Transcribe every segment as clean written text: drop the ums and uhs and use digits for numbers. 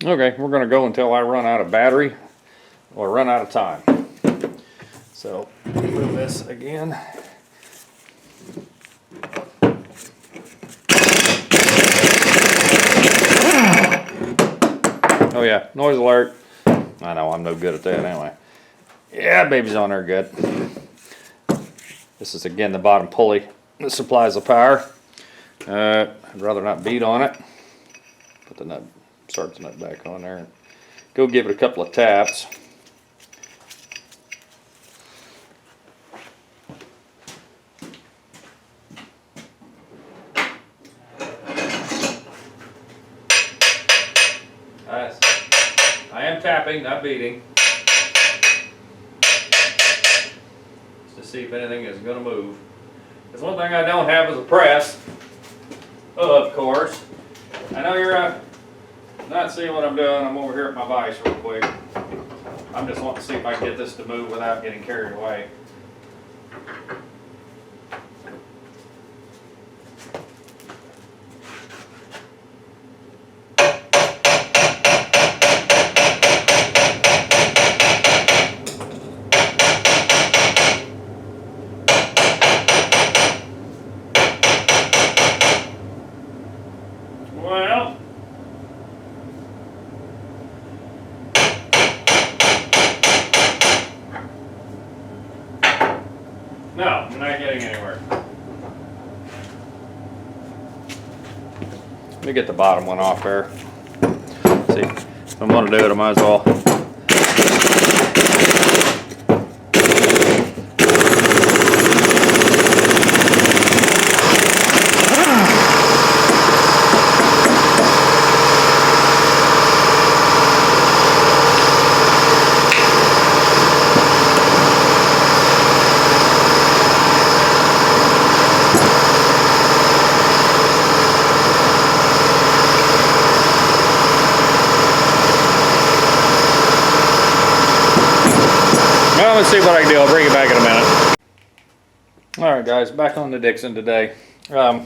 Okay, we're gonna go until I run out of battery or run out of time. So move this again. Oh yeah, noise alert. I know, I'm no good at that anyway. Yeah, baby's on there good. This is again the bottom pulley that supplies the power. I'd rather not beat on it. Put the nut, start the nut back on there. Go give it a couple of taps. I am tapping, not beating. Just to see if anything is going to move. Because one thing I don't have is a press. Of course. I know you're not seeing what I'm doing. I'm over here at my vise real quick. I'm just wanting to see if I can get this to move without getting carried away. Well, no, I'm not getting anywhere. Let me get the bottom one off there. See, if I'm going to do it, I might as well. Well, let's see what I can do. I'll bring it back in a minute. Alright guys, back on the Dixon today. Or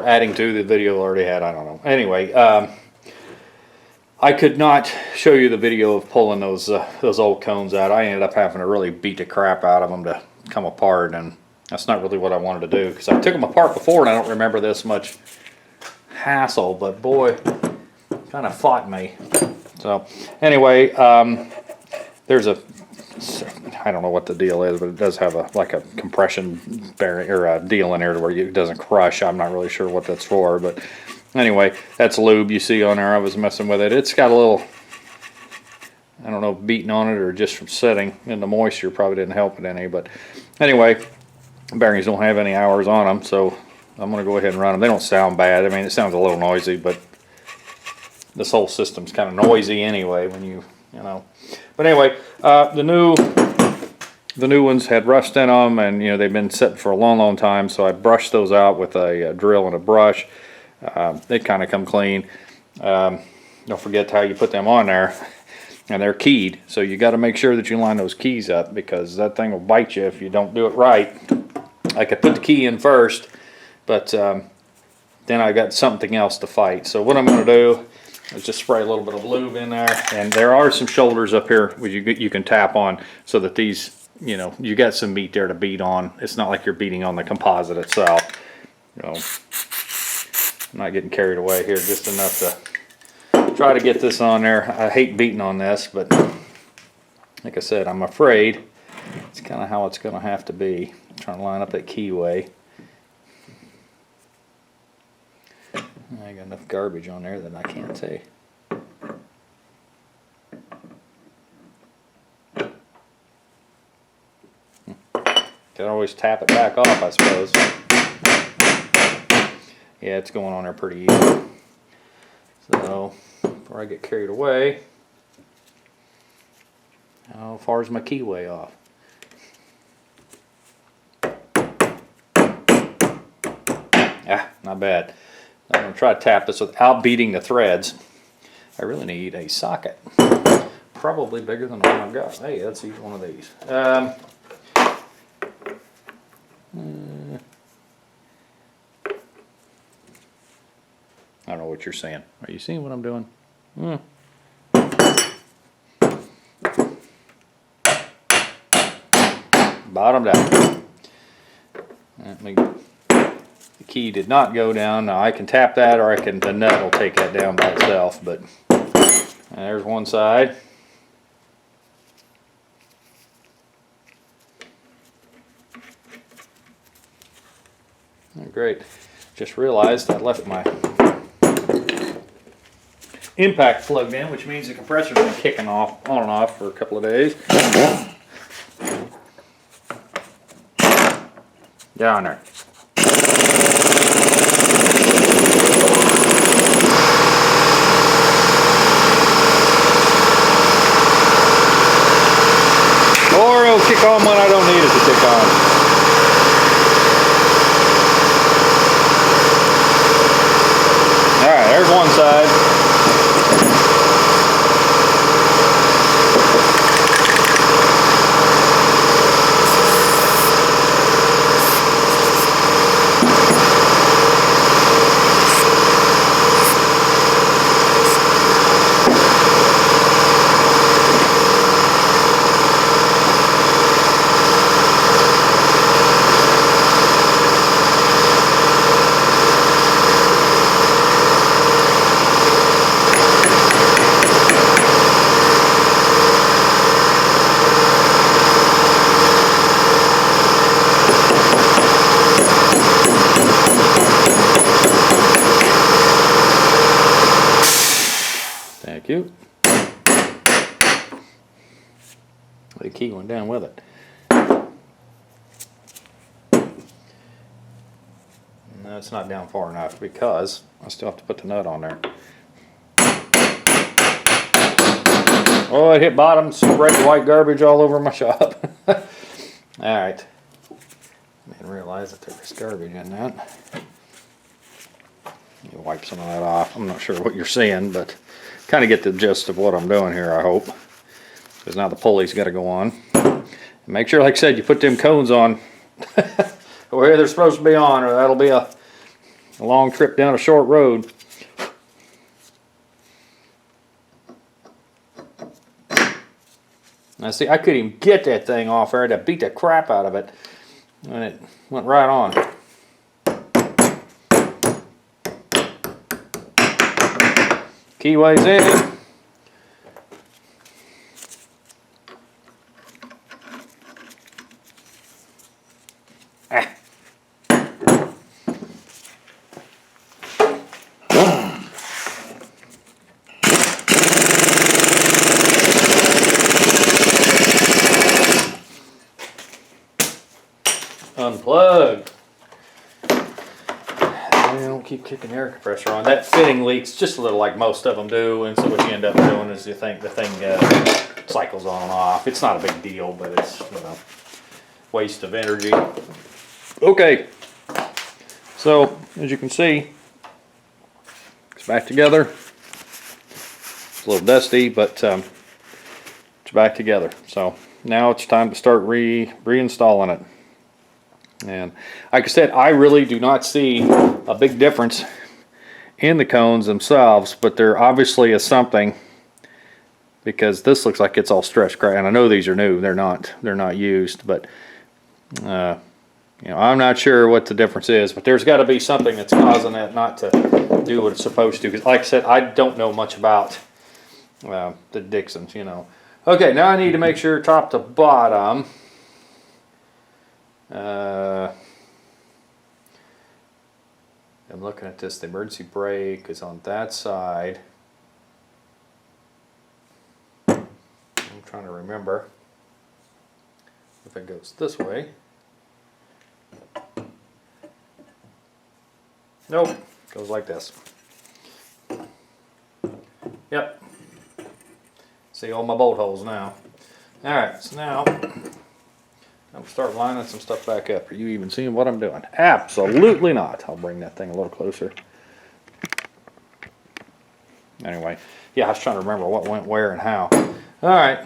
adding to the video already had, I don't know. Anyway, I could not show you the video of pulling those old cones out. I ended up having to really beat the crap out of them to come apart, and that's not really what I wanted to do, because I took them apart before and I don't remember this much hassle, but boy, kind of fought me. So anyway, there's a, I don't know what the deal is, but it does have like a compression bearing or a deal in there where it doesn't crush. I'm not really sure what that's for, but anyway, that's lube you see on there. I was messing with it. It's got a little, I don't know, beating on it or just from sitting in the moisture probably didn't help it any. But anyway, bearings don't have any hours on them, so I'm going to go ahead and run them. They don't sound bad. I mean, it sounds a little noisy, but this whole system's kind of noisy anyway when you know. But anyway, the new ones had rust in them, and they've been sitting for a long time, so I brushed those out with a drill and a brush. They kind of come clean. Don't forget how you put them on there, and they're keyed, so you got to make sure that you line those keys up, because that thing will bite you if you don't do it right. I could put the key in first, but then I got something else to fight. So what I'm going to do is just spray a little bit of lube in there, and there are some shoulders up here where you can tap on, so that these, you got some meat there to beat on. It's not like you're beating on the composite itself. I'm not getting carried away here, just enough to try to get this on there. I hate beating on this, but like I said, I'm afraid it's kind of how it's going to have to be. I'm trying to line up that keyway. I got enough garbage on there that I can't see. Can always tap it back off, I suppose. Yeah, it's going on there pretty easy. So, before I get carried away, how far is my keyway off? Ah, not bad. I'm going to try to tap this without beating the threads. I really need a socket. Probably bigger than the one I've got. Hey, let's use one of these. I don't know what you're seeing. Are you seeing what I'm doing? Bottom down. The key did not go down. Now I can tap that, or the nut will take that down by itself. But there's one side. Great. Just realized I left my impact plugged in, which means the compressor's been kicking off on and off for a couple of days. Down there. Or it'll kick on when I don't need it to kick on. Alright, there's one side. Thank you. The key went down with it. No, it's not down far enough because I still have to put the nut on there. Oh, it hit bottom, sprayed white garbage all over my shop. Alright. I didn't realize that there was garbage in that. You wipe some of that off. I'm not sure what you're seeing, but kind of get the gist of what I'm doing here, I hope. Because now the pulley's got to go on. And make sure, like I said, you put them cones on where they're supposed to be on, or that'll be a long trip down a short road. Now see, I couldn't even get that thing off there. I had to beat the crap out of it. And it went right on. Keyways in. Unplug. Don't keep kicking the air compressor on. That fitting leaks just a little, like most of them do, and so what you end up doing is the thing cycles on and off. It's not a big deal, but it's, you know, waste of energy. Okay, so as you can see, it's back together. It's a little dusty, but it's back together. So now it's time to start reinstalling it. And like I said, I really do not see a big difference in the cones themselves, but there obviously is something, because this looks like it's all stretched crack. And I know these are new; they're not used, but you know, I'm not sure what the difference is. But there's got to be something that's causing that not to do what it's supposed to. Because, like I said, I don't know much about the Dixons. You know. Okay, now I need to make sure top to bottom. I'm looking at this. The emergency brake is on that side. I'm trying to remember if it goes this way. Nope, it goes like this. Yep. See all my bolt holes now. Alright, so now I'm gonna start lining some stuff back up. Are you even seeing what I'm doing? Absolutely not. I'll bring that thing a little closer. Anyway, yeah, I was trying to remember what went where and how. Alright,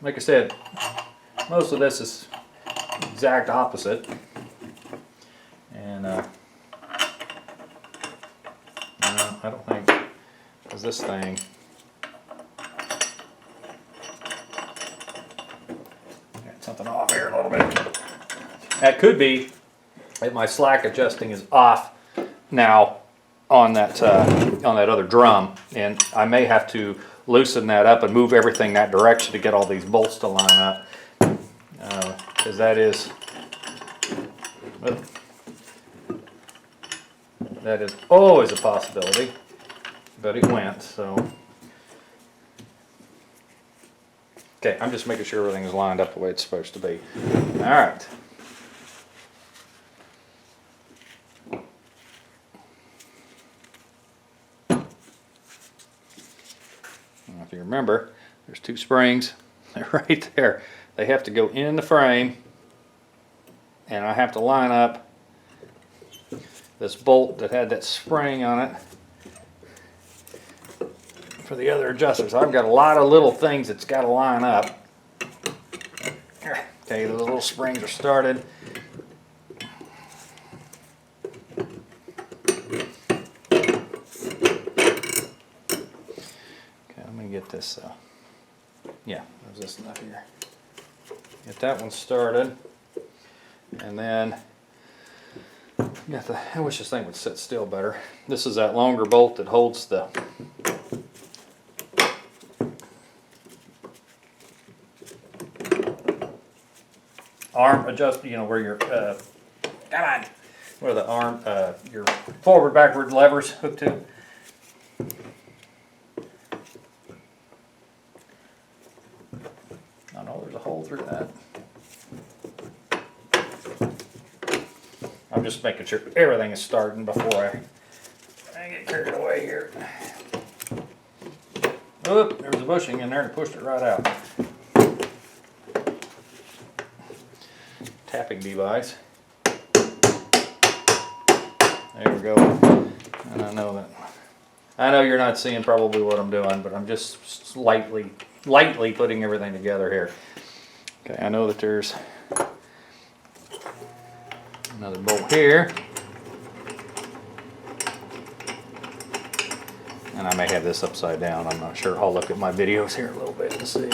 like I said, most of this is exact opposite. And I don't think, because this thing, got something off here a little bit. That could be that my slack adjusting is off now on that other drum, and I may have to loosen that up and move everything that direction to get all these bolts to line up, because that is always a possibility, but it went. So okay, I'm just making sure everything is lined up the way it's supposed to be. All right. If you remember, there's two springs. They're right there. They have to go in the frame, and I have to line up this bolt that had that spring on it for the other adjusters. I've got a lot of little things that's got to line up. Okay, those little springs are started. Get this, yeah, there's this nut here. Get that one started, and then got the. I wish this thing would sit still better. This is that longer bolt that holds the arm adjust. You know where your come on, where the arm your forward backward levers hook to. There's a hole through that. I'm just making sure everything is starting before I get carried away here. Oop, there was a bushing in there and pushed it right out. Tapping device. There we go. And I know you're not seeing probably what I'm doing, but I'm just lightly putting everything together here. Okay, I know that there's another bolt here, and I may have this upside down. I'm not sure. I'll look at my videos here a little bit to see.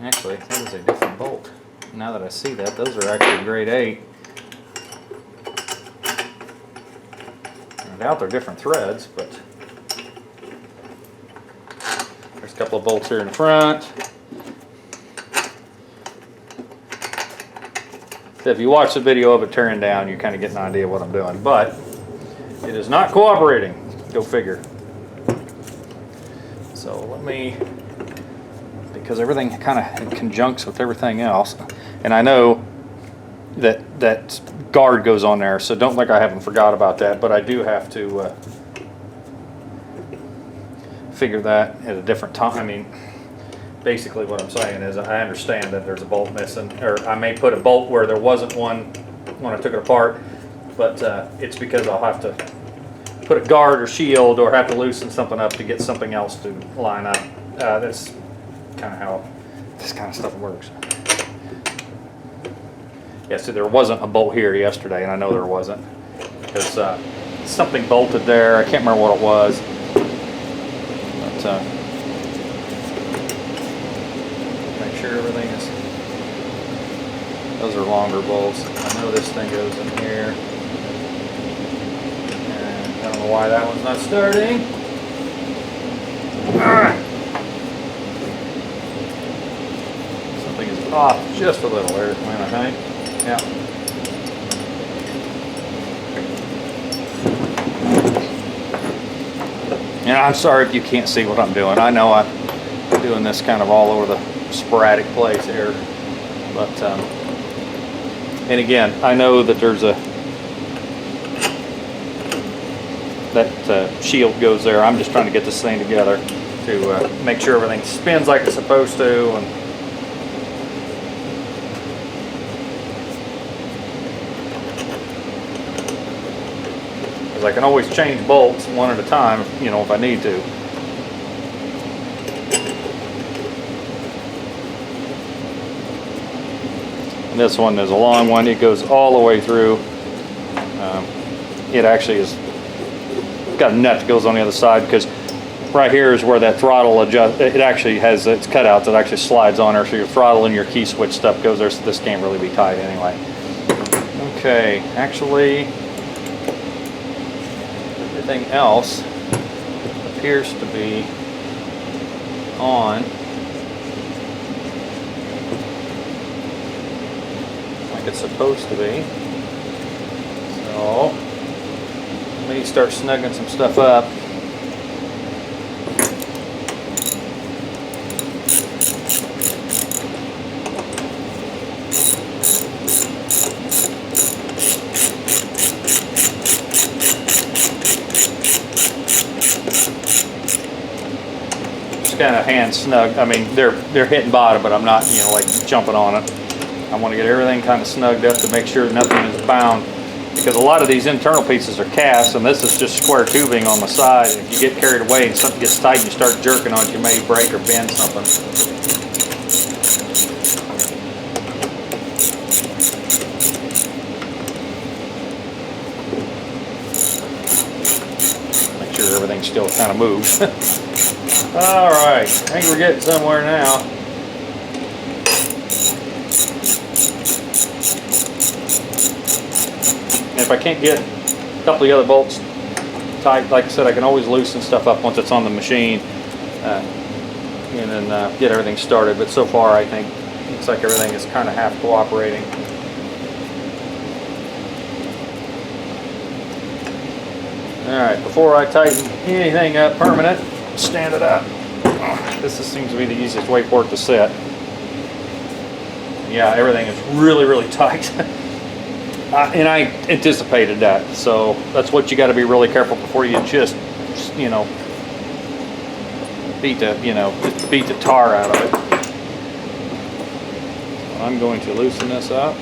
Actually, that is a different bolt. Now that I see that, those are actually grade 8. I doubt they're different threads, but there's a couple of bolts here in the front. So if you watch the video of it tearing down, you kind of get an idea of what I'm doing, but it is not cooperating. Go figure. So let me, because everything kind of conjuncts with everything else, and I know that guard goes on there, so don't think I haven't forgot about that, but I do have to figure that at a different time. I mean, basically what I'm saying is I understand that there's a bolt missing, or I may put a bolt where there wasn't one when I took it apart, but it's because I'll have to put a guard or shield or have to loosen something up to get something else to line up. That's kind of how this kind of stuff works. Yeah, see, there wasn't a bolt here yesterday, and I know there wasn't, because something bolted there. I can't remember what it was, but make sure everything is. Those are longer bolts. I know this thing goes in here, and I don't know why that one's not starting. Something is off just a little there, I think. Yeah. And I'm sorry if you can't see what I'm doing. I know I'm doing this kind of all over the sporadic place here, but and again, I know that there's that shield goes there. I'm just trying to get this thing together to make sure everything spins like it's supposed to, and I can always change bolts one at a time, you know, if I need to. And this one is a long one. It goes all the way through. It actually is got a nut that goes on the other side, because right here is where that throttle adjust. It actually has its cutouts that actually slides on there, so your throttle and your key switch stuff goes there. So this can't really be tight anyway. Okay, actually, everything else appears to be on like it's supposed to be. So let me start snugging some stuff up. Just kind of hand snug. I mean, they're hitting bottom, but I'm not, you know, like jumping on it. I want to get everything kind of snugged up to make sure nothing is bound, because a lot of these internal pieces are cast, and this is just square tubing on the side. And if you get carried away and something gets tight and you start jerking on it, you may break or bend something. Make sure everything still kind of moves. All right, I think we're getting somewhere now. If I can't get a couple of the other bolts tight, like I said, I can always loosen stuff up once it's on the machine, and then get everything started. But so far, I think it looks like everything is kind of half cooperating. All right, before I tighten anything up permanent, stand it up. This seems to be the easiest way for it to sit. Yeah, everything is really, really tight. And I anticipated that, so that's what you got to be really careful before you just, you know, beat the tar out of it. So I'm going to loosen this up.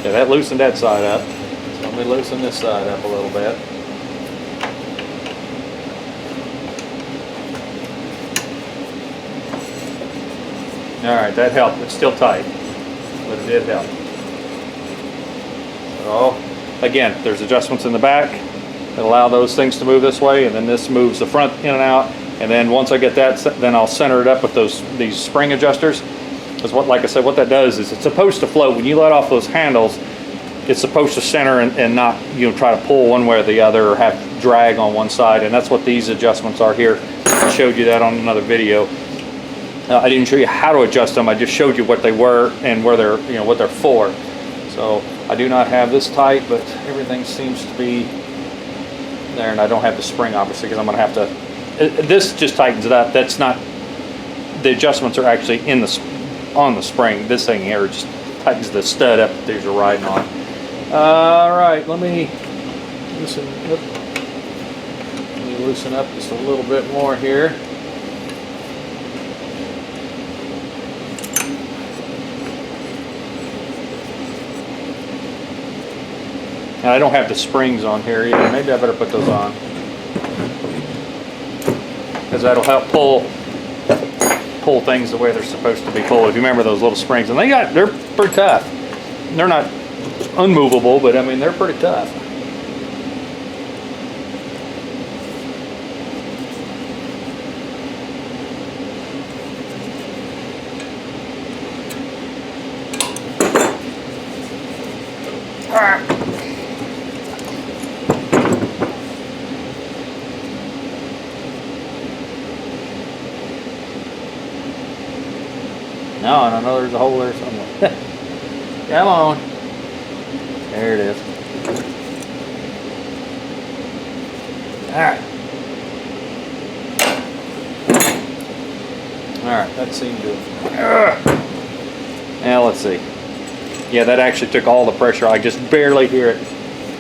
Yeah, that loosened that side up. So let me loosen this side up a little bit. All right, that helped. It's still tight, but it did help. So, again, there's adjustments in the back that allow those things to move this way, and then this moves the front in and out. And then once I get that, then I'll center it up with these spring adjusters. Because like I said, what that does is it's supposed to float. When you let off those handles, it's supposed to center and not, you know, try to pull one way or the other or have drag on one side. And that's what these adjustments are here. I showed you that on another video. I didn't show you how to adjust them. I just showed you what they were and where they're, you know, what they're for. So I do not have this tight, but everything seems to be there. And I don't have the spring, obviously, because I'm going to have to. This just tightens it up. That's not. The adjustments are actually on the spring. This thing here just tightens the stud up that these are riding on. All right, let me loosen up just a little bit more here. And I don't have the springs on here either. Maybe I better put those on, because that'll help pull things the way they're supposed to be pulled. If you remember those little springs, and they're pretty tough. They're not unmovable, but I mean they're pretty tough. No, and I know there's a hole there somewhere. Come on. There it is. Alright. Alright, that seemed good. Now let's see. Yeah, that actually took all the pressure. I just barely hear it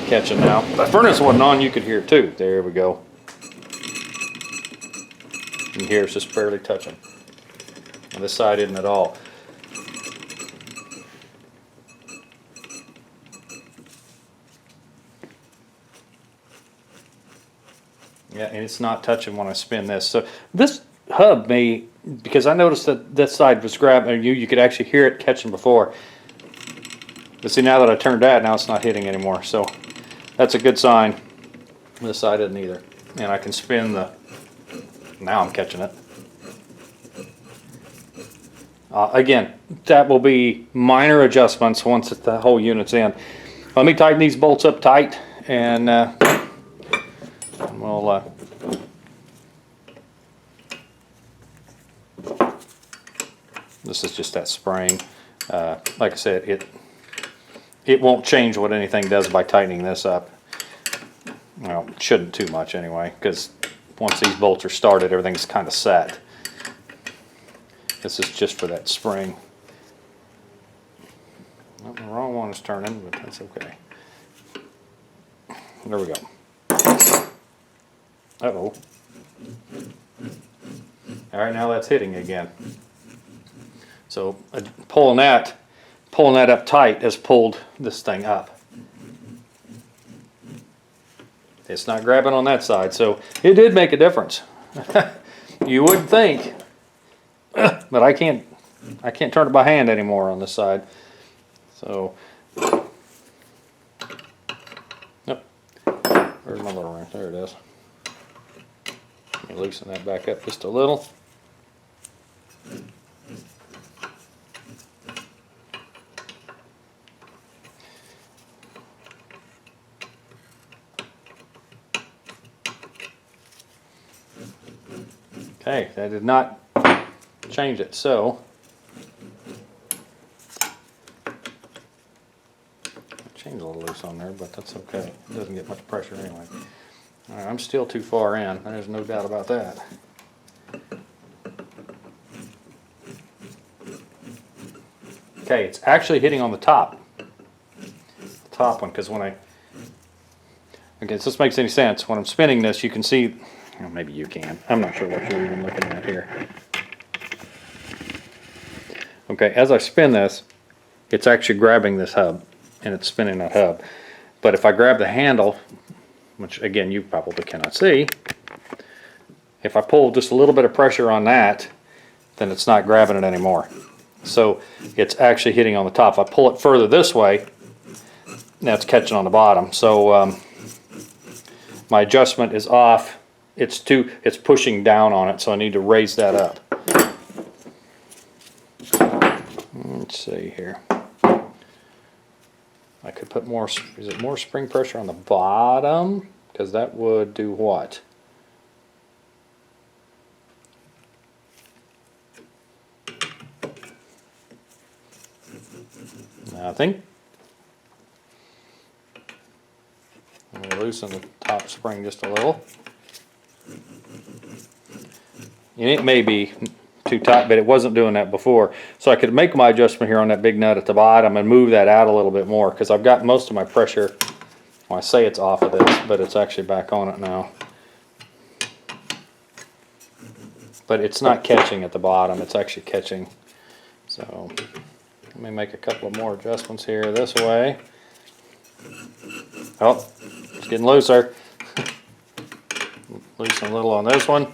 catching now. If the furnace wasn't on, you could hear it too. There we go. You can hear it's just barely touching. And this side isn't at all. Yeah, and it's not touching when I spin this. So this hub may, because I noticed that this side was grabbing, you could actually hear it catching before. But see, now that I turned that, now it's not hitting anymore. So that's a good sign. This side isn't either. And I can spin the, now I'm catching it. Again, that will be minor adjustments once the whole unit's in. Let me tighten these bolts up tight, and we'll this is just that spring. Like I said, it won't change what anything does by tightening this up. Well, it shouldn't too much anyway, because once these bolts are started, everything's kind of set. This is just for that spring. Well, the wrong one is turning, but that's okay. There we go. Uh-oh. All right, now that's hitting again. So pulling that up tight has pulled this thing up. It's not grabbing on that side, so it did make a difference. You wouldn't think, but I can't turn it by hand anymore on this side. So, yep. Where's my little wrench? There it is. Let me loosen that back up just a little. Okay, that did not change it, so chain's a little loose on there, but that's okay. It doesn't get much pressure anyway. All right, I'm still too far in. There's no doubt about that. Okay, it's actually hitting on the top one, because when okay, so this makes any sense. When I'm spinning this, you can see, well, maybe you can. I'm not sure what you're even looking at here. Okay, as I spin this, it's actually grabbing this hub, and it's spinning that hub. But if I grab the handle, which again you probably cannot see, if I pull just a little bit of pressure on that, then it's not grabbing it anymore. So it's actually hitting on the top. If I pull it further this way, now it's catching on the bottom. So my adjustment is off. It's pushing down on it, so I need to raise that up. Let's see here. I could put more, is it more spring pressure on the bottom? Because that would do what? Nothing. I'm going to loosen the top spring just a little. And it may be too tight, but it wasn't doing that before. So I could make my adjustment here on that big nut at the bottom and move that out a little bit more, because I've got most of my pressure, well, I say it's off of this, but it's actually back on it now. But it's not catching at the bottom, it's actually catching. So let me make a couple of more adjustments here this way. Oh, it's getting looser. Loosen a little on this one.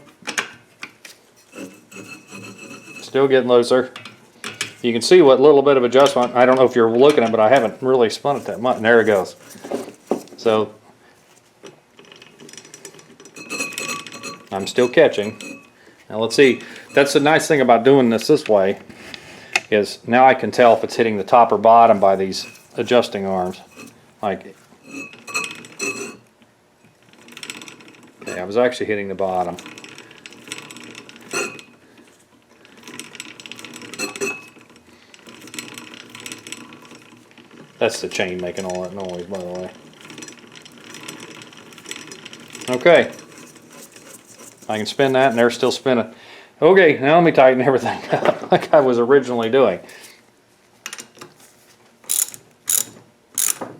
Still getting looser. You can see what little bit of adjustment, I don't know if you're looking at it, but I haven't really spun it that much. And there it goes. So I'm still catching. Now let's see. That's the nice thing about doing this way, is now I can tell if it's hitting the top or bottom by these adjusting arms. Like, okay, I was actually hitting the bottom. That's the chain making all that noise, by the way. Okay. I can spin that, and they're still spinning. Okay, now let me tighten everything up like I was originally doing.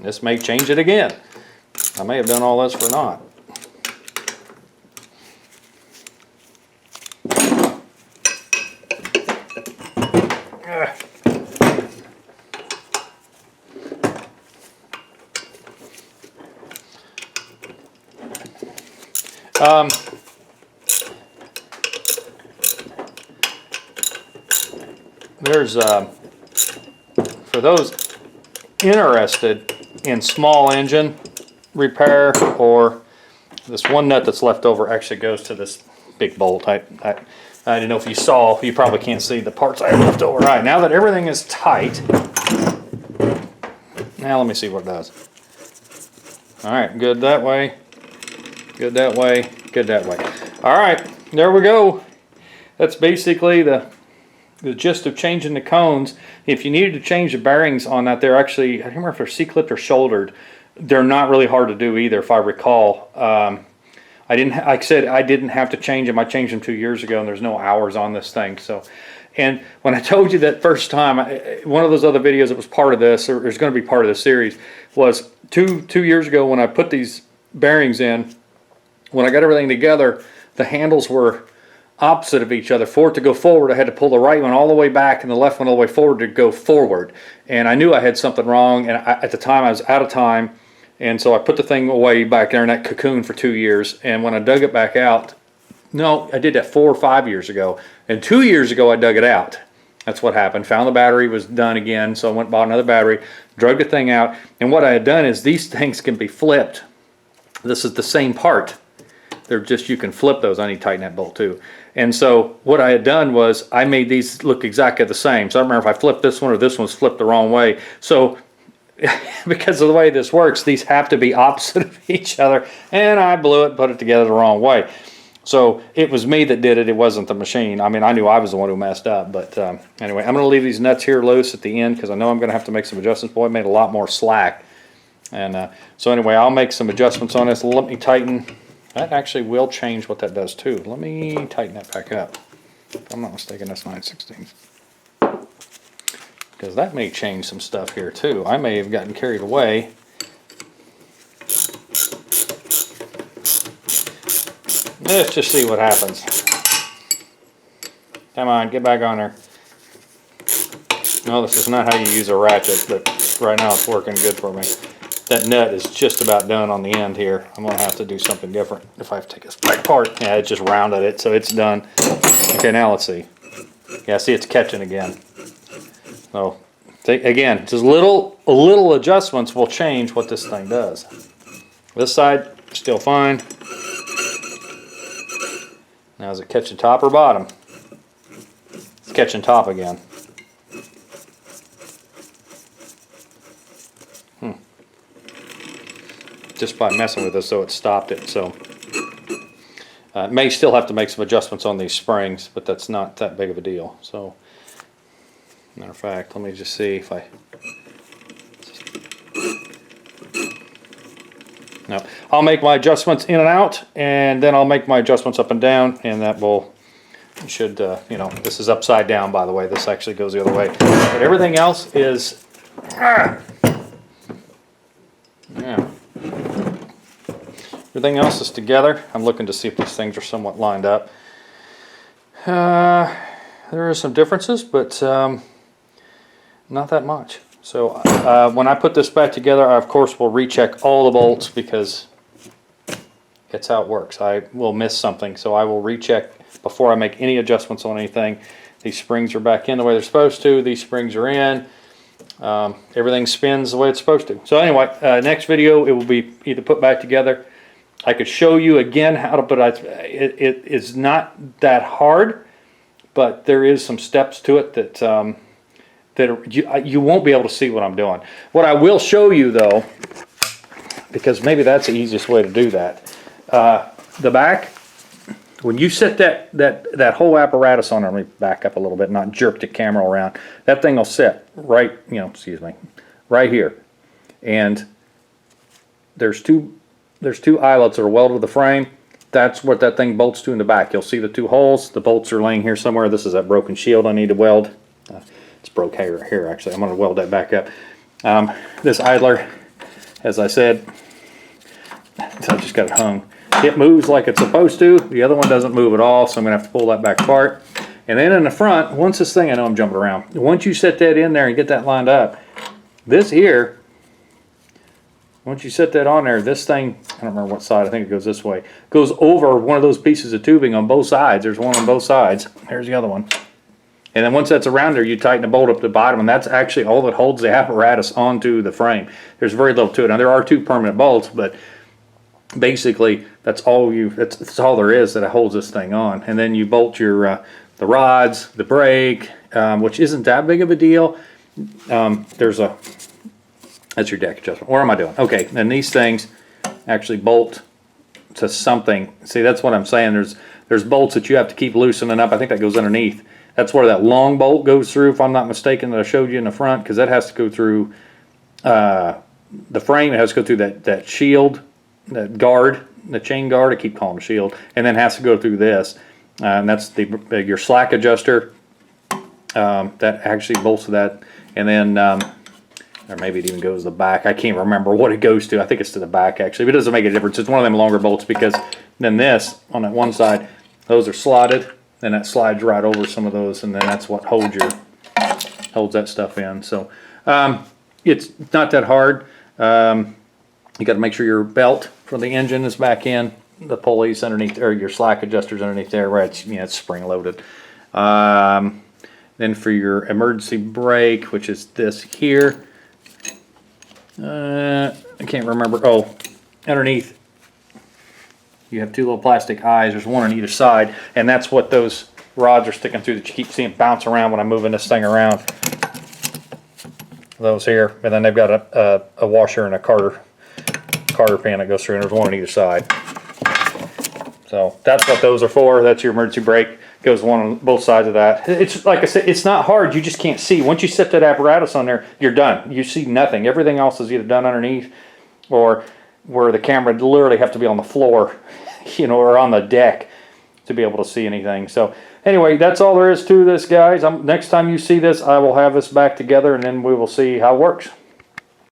This may change it again. I may have done all this for naught. There's, for those interested in small engine repair, or this one nut that's left over actually goes to this big bolt. I didn't know if you saw, you probably can't see the parts I have left over. All right, now that everything is tight, now let me see what it does. All right, good that way, good that way, good that way. All right, there we go. That's basically the gist of changing the cones. If you needed to change the bearings on that, they're actually, I don't remember if they're C-clipped or shouldered. They're not really hard to do either, if I recall. I didn't, like I said, I didn't have to change them. I changed them 2 years ago, and there's no hours on this thing. So, and when I told you that first time, one of those other videos that was part of this, or is going to be part of the series, was two years ago when I put these bearings in. When I got everything together, the handles were opposite of each other. For it to go forward, I had to pull the right one all the way back and the left one all the way forward to go forward. And I knew I had something wrong, and at the time I was out of time, and so I put the thing away back there in that cocoon for 2 years. And when I dug it back out, no, I did that 4 or 5 years ago, and 2 years ago I dug it out. That's what happened. Found the battery was done again, so I went and bought another battery, drug the thing out, and what I had done is these things can be flipped. This is the same part. They're just, you can flip those. I need to tighten that bolt too. And so what I had done was I made these look exactly the same. So I don't remember if I flipped this one or this one's flipped the wrong way. So because of the way this works, these have to be opposite of each other, and I blew it and put it together the wrong way. So it was me that did it. It wasn't the machine. I mean, I knew I was the one who messed up, but anyway, I'm going to leave these nuts here loose at the end because I know I'm going to have to make some adjustments. Boy, it made a lot more slack. And so anyway, I'll make some adjustments on this. Let me tighten. That actually will change what that does too. Let me tighten that back up. If I'm not mistaken, that's 9/16. Because that may change some stuff here too. I may have gotten carried away. Let's just see what happens. Come on, get back on there. No, this is not how you use a ratchet, but right now it's working good for me. That nut is just about done on the end here. I'm going to have to do something different if I have to take this back part. Yeah, it just rounded it, so it's done. Okay, now let's see. Yeah, see, it's catching again. So, again, just little adjustments will change what this thing does. This side, still fine. Now, is it catching top or bottom? It's catching top again. Just by messing with this, so it stopped it. So may still have to make some adjustments on these springs, but that's not that big of a deal. So matter of fact, let me just see if I. No, I'll make my adjustments in and out, and then I'll make my adjustments up and down, and that will should you know, this is upside down, by the way. This actually goes the other way, but everything else is. Yeah. Everything else is together. I'm looking to see if these things are somewhat lined up. There are some differences, but not that much. So when I put this back together, I of course will recheck all the bolts because it's how it works. I will miss something, so I will recheck before I make any adjustments on anything. These springs are back in the way they're supposed to. These springs are in. Everything spins the way it's supposed to. So anyway, next video it will be either put back together. I could show you again how to put it. It is not that hard, but there is some steps to it that you won't be able to see what I'm doing. What I will show you though, because maybe that's the easiest way to do that. The back, when you set that whole apparatus on, let me back up a little bit, not jerk the camera around. That thing will sit right, excuse me, right here, and there's two eyelets that are welded with the frame. That's what that thing bolts to in the back. You'll see the two holes. The bolts are laying here somewhere. This is that broken shield I need to weld. It's broke here actually. I'm going to weld that back up. This idler, as I said, so I just got it hung. It moves like it's supposed to. The other one doesn't move at all, so I'm going to have to pull that back apart. And then in the front, once this thing, I know I'm jumping around. Once you set that in there and get that lined up, this here Once you set that on there, this thing, I don't remember what side, I think it goes this way, goes over one of those pieces of tubing on both sides. There's one on both sides. There's the other one. And then once that's around there, you tighten the bolt up to the bottom, and that's actually all that holds the apparatus onto the frame. There's very little to it. Now, there are 2 permanent bolts, but basically, that's all there is that holds this thing on. And then you bolt your the rods, the brake, which isn't that big of a deal. That's your deck adjustment. What am I doing? Okay, and these things actually bolt to something. See, that's what I'm saying. There's bolts that you have to keep loosening up. I think that goes underneath. That's where that long bolt goes through, if I'm not mistaken, that I showed you in the front, because that has to go through the frame. It has to go through that shield, that guard, the chain guard. I keep calling it a shield, and then has to go through this. And that's your slack adjuster. That actually bolts to that, and then or maybe it even goes to the back. I can't remember what it goes to. I think it's to the back actually, but it doesn't make a difference. It's one of them longer bolts, because then this on that one side, those are slotted, and that slides right over some of those, and then that's what holds that stuff in. So it's not that hard. You got to make sure your belt for the engine is back in, the pulleys underneath, or your slack adjusters underneath there, where it's spring loaded. Then for your emergency brake, which is this here, I can't remember. Oh, underneath you have 2 little plastic eyes. There's one on either side, and that's what those rods are sticking through that you keep seeing bounce around when I'm moving this thing around. Those here, and then they've got a washer and a carter pan that goes through, and there's one on either side. So that's what those are for. That's your emergency brake. Goes one on both sides of that. It's like I said, it's not hard. You just can't see. Once you set that apparatus on there, you're done. You see nothing. Everything else is either done underneath, or where the camera literally have to be on the floor, or on the deck to be able to see anything. So anyway, that's all there is to this, guys. Next time you see this, I will have this back together, and then we will see how it works.